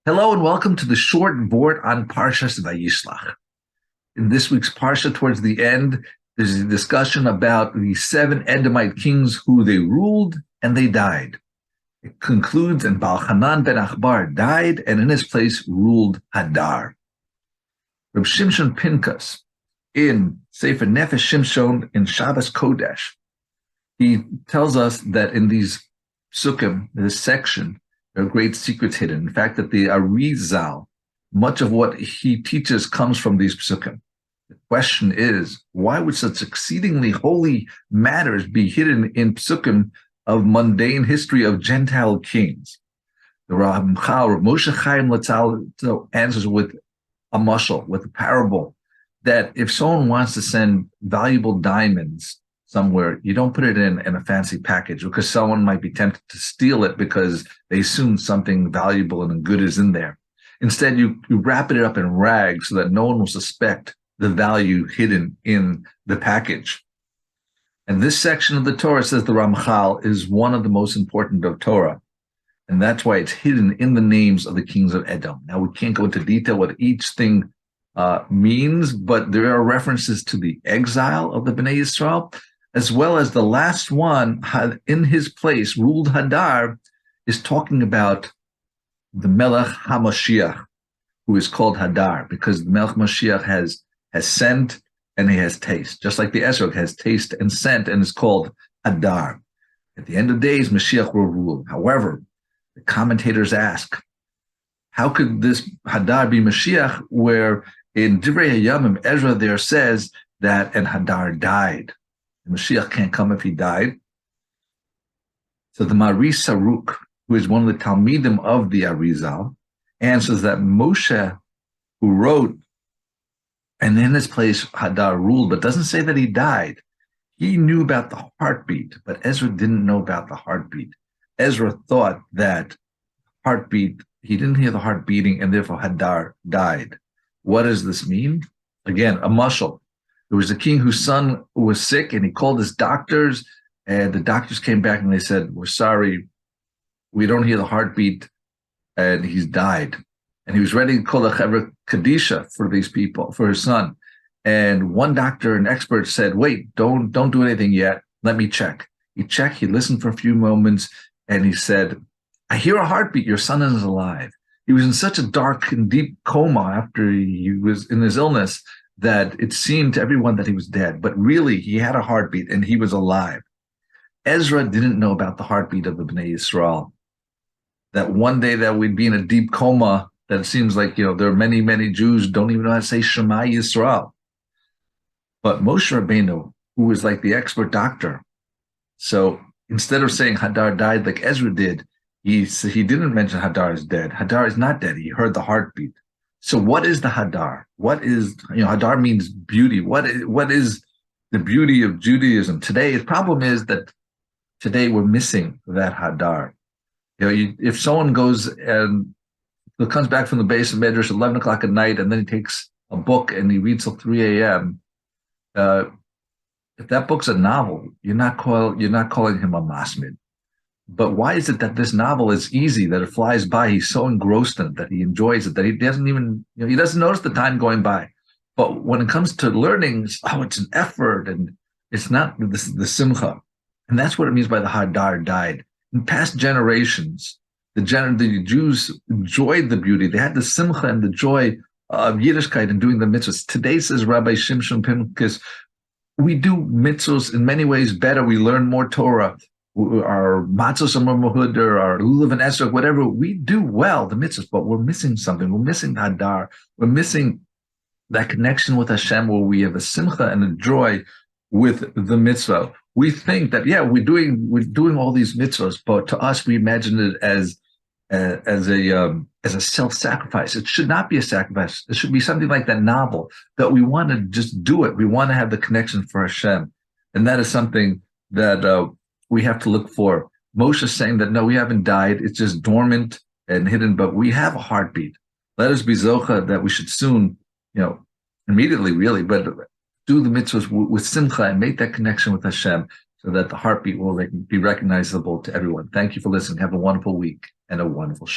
Hello and welcome to the short Vort on Parshas Vayishlach. In this week's Parsha, towards the end, there's a discussion about the 7 Edomite kings who they ruled and they died. It concludes, and Baal-Hanan ben Achbar died, and in his place ruled Hadar. Reb Shimshon PIncus, in Sefer Nefesh Shimshon in Shabbos Kodash, he tells us that in these psukim, this section, there are great secrets hidden. In fact, that the Arizal, much of what he teaches comes from these psukim. The question is, why would such exceedingly holy matters be hidden in psukim of mundane history of gentile kings? The Ramchal, Moshe Chaim Latzal, answers with a mashal, with a parable, that if someone wants to send valuable diamonds somewhere, you don't put it in a fancy package because someone might be tempted to steal it because they assume something valuable and good is in there. Instead, you wrap it up in rags so that no one will suspect the value hidden in the package. And this section of the Torah, says the Ramchal, is one of the most important of Torah. And that's why it's hidden in the names of the kings of Edom. Now, we can't go into detail what each thing means, but there are references to the exile of the Bnei Yisrael, as well as the last one, in his place, ruled Hadar, is talking about the Melech HaMashiach, who is called Hadar, because the Melech Mashiach has scent and he has taste, just like the Esrog has taste and scent and is called Hadar. At the end of days, Mashiach will rule. However, the commentators ask, how could this Hadar be Mashiach, where in Divrei Hayamim, Ezra there says that, and Hadar died. Mashiach can't come if he died. So the Mari Saruk, who is one of the Talmidim of the Arizal, answers that Moshe, who wrote, and in his place Hadar ruled, but doesn't say that he died. He knew about the heartbeat, but Ezra didn't know about the heartbeat. Ezra thought that heartbeat, he didn't hear the heart beating, and therefore Hadar died. What does this mean? Again, a mashal. There was a king whose son was sick, and he called his doctors, and the doctors came back and they said, "We're sorry, we don't hear the heartbeat, and he's died." And he was ready to call the Chevra Kadisha for these people, for his son. And one doctor, an expert, said, "Wait, don't do anything yet. Let me check." He checked, he listened for a few moments, and he said, "I hear a heartbeat, your son is alive." He was in such a dark and deep coma after he was in his illness that it seemed to everyone that he was dead, but really he had a heartbeat and he was alive. Ezra didn't know about the heartbeat of the Bnei Yisrael, that one day that we'd be in a deep coma, that it seems like, there are many, many Jews don't even know how to say Shema Yisrael. But Moshe Rabbeinu, who was like the expert doctor, so instead of saying Hadar died like Ezra did, he didn't mention Hadar is dead. Hadar is not dead. He heard the heartbeat. So what is the Hadar? What is, Hadar means beauty. What is the beauty of Judaism? Today, the problem is that today we're missing that Hadar. If someone goes and comes back from the base of Medrash at 11 o'clock at night, and then he takes a book and he reads till 3 a.m., if that book's a novel, you're not calling him a masmid. But why is it that this novel is easy, that it flies by? He's so engrossed in it, that he enjoys it, that he doesn't even, he doesn't notice the time going by. But when it comes to learning, it's an effort, and it's not the simcha. And that's what it means by the Hadar died. In past generations, the Jews enjoyed the beauty. They had the simcha and the joy of Yiddishkeit and doing the mitzvahs. Today, says Rabbi Shimshon PIncus, we do mitzvahs in many ways better. We learn more Torah. Our matzos and mahud, or our lulav and esrog, whatever, we do well, the mitzvahs, but we're missing something. We're missing Hadar. We're missing that connection with Hashem, where we have a simcha and a joy with the mitzvah. We think that, we're doing all these mitzvahs, but to us, we imagine it as a self-sacrifice. It should not be a sacrifice. It should be something like that novel, that we want to just do it. We want to have the connection for Hashem. And that is something that we have to look for. Moshe is saying that, no, we haven't died. It's just dormant and hidden, but we have a heartbeat. Let us be zocha that we should soon, immediately really, but do the mitzvahs with simcha and make that connection with Hashem, so that the heartbeat will be recognizable to everyone. Thank you for listening. Have a wonderful week and a wonderful